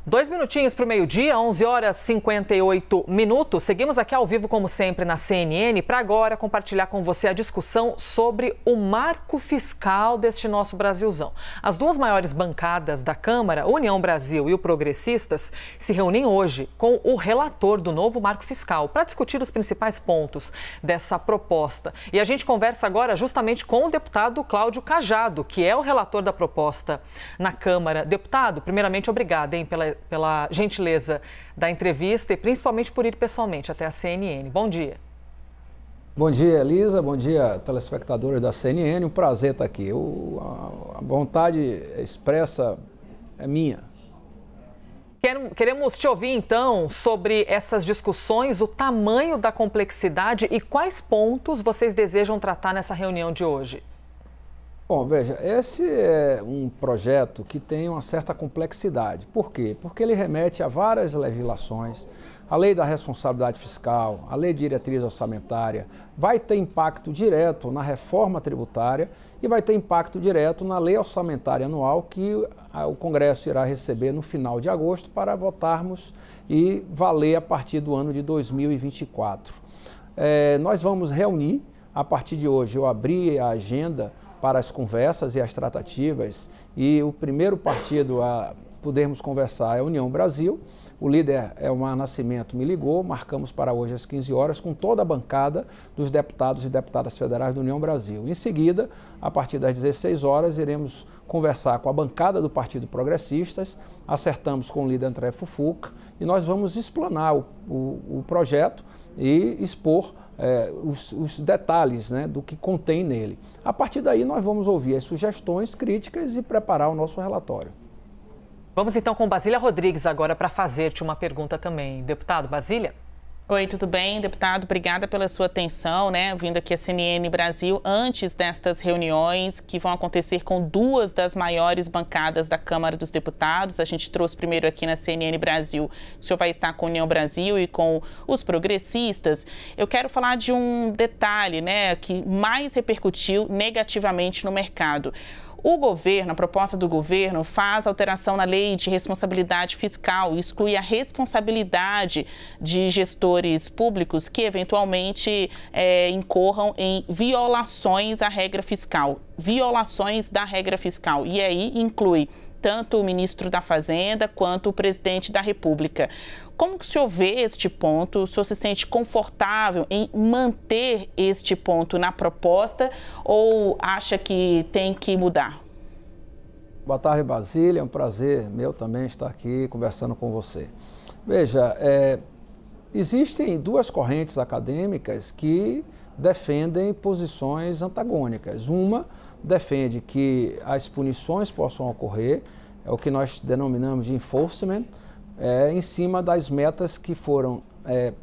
2 minutinhos para o meio-dia, 11 horas 58 minutos. Seguimos aqui ao vivo, como sempre, na CNN, para agora compartilhar com você a discussão sobre o marco fiscal deste nosso Brasilzão. As duas maiores bancadas da Câmara, União Brasil e o Progressistas, se reúnem hoje com o relator do novo marco fiscal para discutir os principais pontos dessa proposta. E a gente conversa agora justamente com o deputado Cláudio Cajado, que é o relator da proposta na Câmara. Deputado, primeiramente, obrigada, pela gentileza da entrevista e principalmente por ir pessoalmente até a CNN. Bom dia. Bom dia, Elisa. Bom dia, telespectadores da CNN. Um prazer estar aqui. A vontade expressa é minha. Queremos te ouvir, então, sobre essas discussões, o tamanho da complexidade e quais pontos vocês desejam tratar nessa reunião de hoje. Bom, veja, esse é um projeto que tem uma certa complexidade. Por quê? Porque ele remete a várias legislações, a lei da responsabilidade fiscal, a lei de diretriz orçamentária, vai ter impacto direto na reforma tributária e vai ter impacto direto na lei orçamentária anual que o Congresso irá receber no final de agosto para votarmos e valer a partir do ano de 2024. Nós vamos reunir, a partir de hoje eu abri a agenda para as conversas e as tratativas, e o primeiro partido a podermos conversar é a União Brasil. O líder, Elmar Nascimento, me ligou, marcamos para hoje às 15 horas com toda a bancada dos deputados e deputadas federais da União Brasil. Em seguida, a partir das 16 horas, iremos conversar com a bancada do Partido Progressistas, acertamos com o líder André Fufuca e nós vamos explanar o projeto e expor os detalhes, né, do que contém nele. A partir daí nós vamos ouvir as sugestões, críticas e preparar o nosso relatório. Vamos então com Basília Rodrigues agora para fazer-te uma pergunta também. Deputado, Basília? Oi, tudo bem, deputado? Obrigada pela sua atenção, né? Vindo aqui a CNN Brasil antes destas reuniões que vão acontecer com duas das maiores bancadas da Câmara dos Deputados. A gente trouxe primeiro aqui na CNN Brasil, o senhor vai estar com a União Brasil e com os progressistas. Eu quero falar de um detalhe, né, que mais repercutiu negativamente no mercado. O governo, a proposta do governo, faz alteração na lei de responsabilidade fiscal, exclui a responsabilidade de gestores públicos que eventualmente incorram em violações à regra fiscal, violações da regra fiscal. E aí inclui tanto o ministro da Fazenda quanto o presidente da República. Como que o senhor vê este ponto? O senhor se sente confortável em manter este ponto na proposta ou acha que tem que mudar? Boa tarde, Basília. É um prazer meu também estar aqui conversando com você. Veja, existem duas correntes acadêmicas que defendem posições antagônicas. Uma defende que as punições possam ocorrer, é o que nós denominamos de enforcement, em cima das metas que foram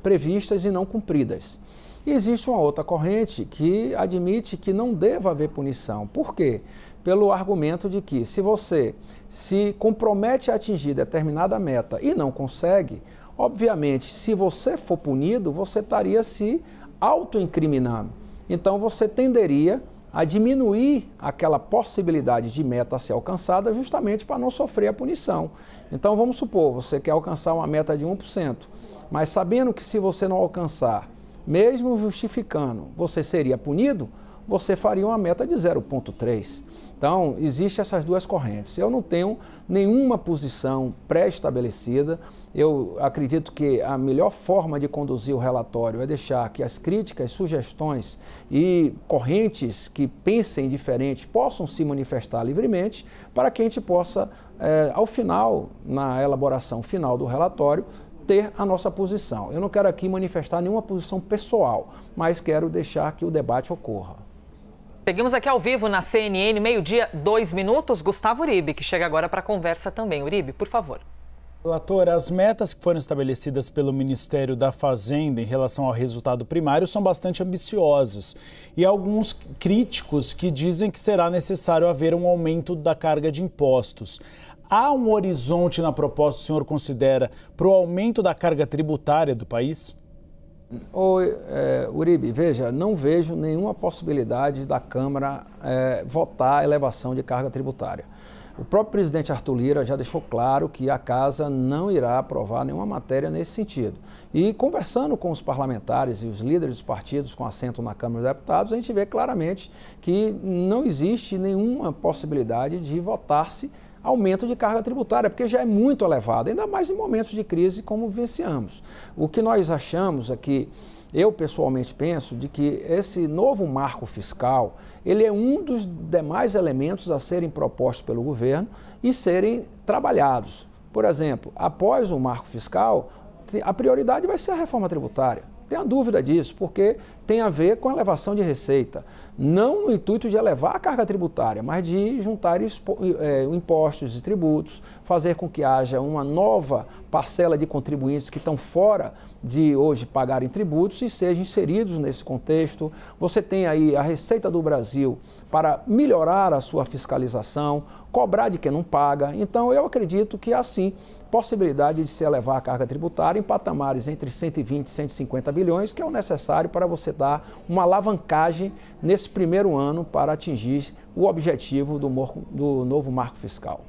previstas e não cumpridas. E existe uma outra corrente que admite que não deva haver punição. Por quê? Pelo argumento de que se você se compromete a atingir determinada meta e não consegue, obviamente, se você for punido, você estaria se autoincriminando. Então você tenderia a diminuir aquela possibilidade de meta a ser alcançada justamente para não sofrer a punição. Então vamos supor, você quer alcançar uma meta de 1%, mas sabendo que se você não alcançar, mesmo justificando, você seria punido, você faria uma meta de 0,3. Então, existem essas duas correntes. Eu não tenho nenhuma posição pré-estabelecida. Eu acredito que a melhor forma de conduzir o relatório é deixar que as críticas, sugestões e correntes que pensem diferente possam se manifestar livremente para que a gente possa, ao final, na elaboração final do relatório, ter a nossa posição. Eu não quero aqui manifestar nenhuma posição pessoal, mas quero deixar que o debate ocorra. Seguimos aqui ao vivo na CNN, meio-dia, 2 minutos. Gustavo Uribe, que chega agora para a conversa também. Uribe, por favor. Relator, as metas que foram estabelecidas pelo Ministério da Fazenda em relação ao resultado primário são bastante ambiciosas. E há alguns críticos que dizem que será necessário haver um aumento da carga de impostos. Há um horizonte na proposta, o senhor considera, para o aumento da carga tributária do país? Oi, Uribe, veja, não vejo nenhuma possibilidade da Câmara votar a elevação de carga tributária. O próprio presidente Arthur Lira já deixou claro que a Casa não irá aprovar nenhuma matéria nesse sentido. E conversando com os parlamentares e os líderes dos partidos com assento na Câmara dos Deputados, a gente vê claramente que não existe nenhuma possibilidade de votar-se aumento de carga tributária, porque já é muito elevado, ainda mais em momentos de crise como vivenciamos. O que nós achamos é que, eu pessoalmente penso, de que esse novo marco fiscal, ele é um dos demais elementos a serem propostos pelo governo e serem trabalhados. Por exemplo, após o marco fiscal, a prioridade vai ser a reforma tributária. Tenha dúvida disso, porque tem a ver com a elevação de receita. Não no intuito de elevar a carga tributária, mas de juntar impostos e tributos, fazer com que haja uma nova parcela de contribuintes que estão fora de hoje pagarem tributos e sejam inseridos nesse contexto. Você tem aí a Receita do Brasil para melhorar a sua fiscalização, cobrar de quem não paga. Então, eu acredito que há sim possibilidade de se elevar a carga tributária em patamares entre 120 e 150 bilhões, que é o necessário para você dar uma alavancagem nesse primeiro ano para atingir o objetivo do novo marco fiscal.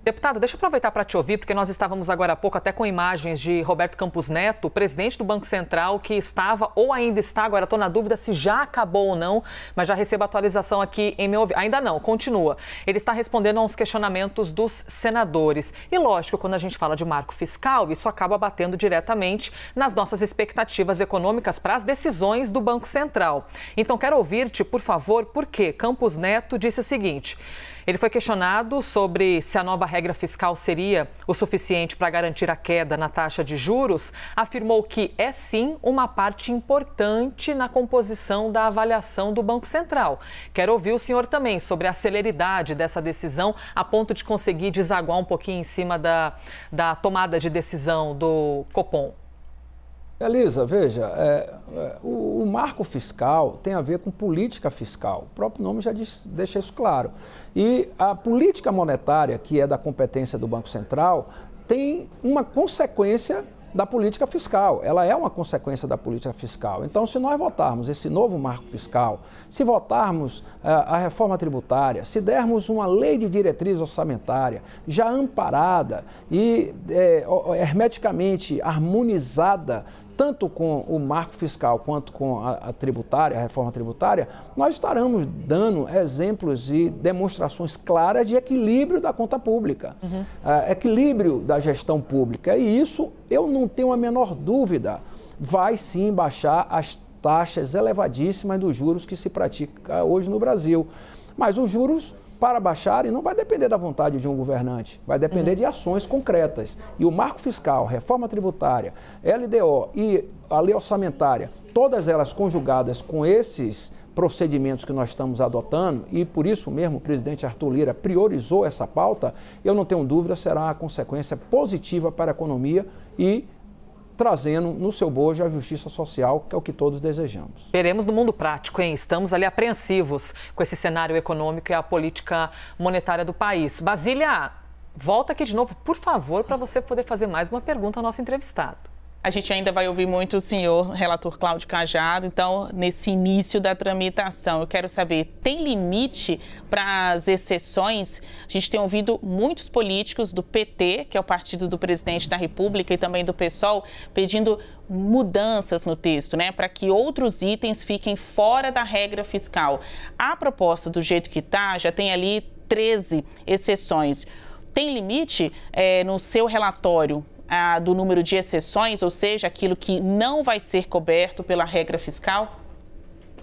Deputado, deixa eu aproveitar para te ouvir, porque nós estávamos agora há pouco até com imagens de Roberto Campos Neto, presidente do Banco Central, que estava ou ainda está, agora estou na dúvida se já acabou ou não, mas já recebo atualização aqui em meu ouvido. Ainda não, continua. Ele está respondendo a uns questionamentos dos senadores. E lógico, quando a gente fala de marco fiscal, isso acaba batendo diretamente nas nossas expectativas econômicas para as decisões do Banco Central. Então, quero ouvir-te, por favor, porque Campos Neto disse o seguinte: ele foi questionado sobre se a nova regra fiscal seria o suficiente para garantir a queda na taxa de juros, afirmou que é sim uma parte importante na composição da avaliação do Banco Central. Quero ouvir o senhor também sobre a celeridade dessa decisão a ponto de conseguir desaguar um pouquinho em cima da tomada de decisão do Copom. Elisa, veja, o marco fiscal tem a ver com política fiscal. O próprio nome já deixa isso claro. E a política monetária, que é da competência do Banco Central, tem uma consequência da política fiscal. Ela é uma consequência da política fiscal. Então, se nós votarmos esse novo marco fiscal, se votarmos a reforma tributária, se dermos uma lei de diretriz orçamentária já amparada e hermeticamente harmonizada, tanto com o marco fiscal quanto com a tributária, a reforma tributária, nós estaremos dando exemplos e demonstrações claras de equilíbrio da conta pública, equilíbrio da gestão pública. E isso, eu não tenho a menor dúvida, vai sim baixar as taxas elevadíssimas dos juros que se pratica hoje no Brasil. Mas os juros, para baixarem, não vai depender da vontade de um governante, vai depender de ações concretas. E o marco fiscal, reforma tributária, LDO e a lei orçamentária, todas elas conjugadas com esses procedimentos que nós estamos adotando, e por isso mesmo o presidente Arthur Lira priorizou essa pauta, eu não tenho dúvida, será uma consequência positiva para a economia e trazendo no seu bojo a justiça social, que é o que todos desejamos. Veremos no mundo prático, hein? Estamos ali apreensivos com esse cenário econômico e a política monetária do país. Basília, volta aqui de novo, por favor, para você poder fazer mais uma pergunta ao nosso entrevistado. A gente ainda vai ouvir muito o senhor relator Cláudio Cajado, então, nesse início da tramitação, eu quero saber, tem limite para as exceções? A gente tem ouvido muitos políticos do PT, que é o partido do presidente da República, e também do PSOL, pedindo mudanças no texto, né, para que outros itens fiquem fora da regra fiscal. A proposta, do jeito que está, já tem ali 13 exceções. Tem limite no seu relatório do número de exceções, ou seja, aquilo que não vai ser coberto pela regra fiscal?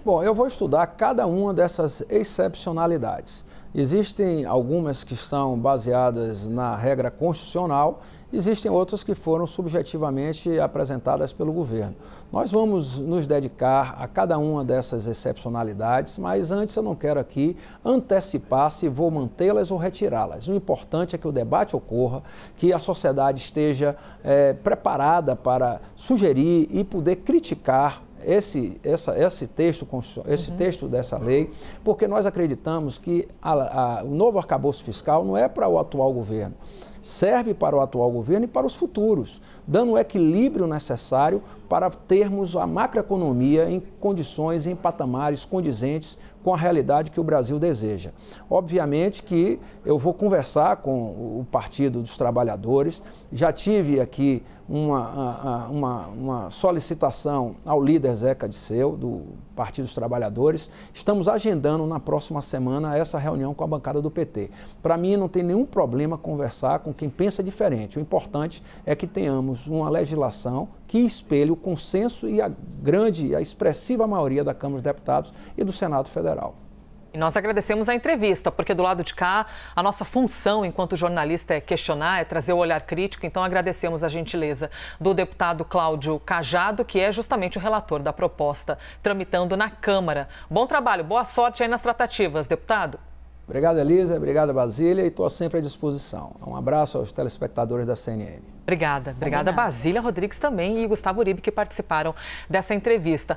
Bom, eu vou estudar cada uma dessas excepcionalidades. Existem algumas que são baseadas na regra constitucional, existem outras que foram subjetivamente apresentadas pelo governo. Nós vamos nos dedicar a cada uma dessas excepcionalidades, mas antes eu não quero aqui antecipar se vou mantê-las ou retirá-las. O importante é que o debate ocorra, que a sociedade esteja preparada para sugerir e poder criticar esse texto dessa lei, porque nós acreditamos que o novo arcabouço fiscal não é para o atual governo, serve para o atual governo e para os futuros, dando o equilíbrio necessário para termos a macroeconomia em condições, em patamares condizentes com a realidade que o Brasil deseja. Obviamente que eu vou conversar com o Partido dos Trabalhadores, já tive aqui uma solicitação ao líder Zeca Disseu, do Partido dos Trabalhadores. Estamos agendando na próxima semana essa reunião com a bancada do PT. Para mim não tem nenhum problema conversar com quem pensa diferente. O importante é que tenhamos uma legislação que espelhe o consenso e a expressiva maioria da Câmara dos Deputados e do Senado Federal. E nós agradecemos a entrevista, porque do lado de cá, a nossa função enquanto jornalista é questionar, é trazer o olhar crítico. Então agradecemos a gentileza do deputado Cláudio Cajado, que é justamente o relator da proposta tramitando na Câmara. Bom trabalho, boa sorte aí nas tratativas, deputado. Obrigado, Elisa. Obrigado, Basília. E estou sempre à disposição. Um abraço aos telespectadores da CNN. Obrigada, Basília Rodrigues também e Gustavo Uribe, que participaram dessa entrevista.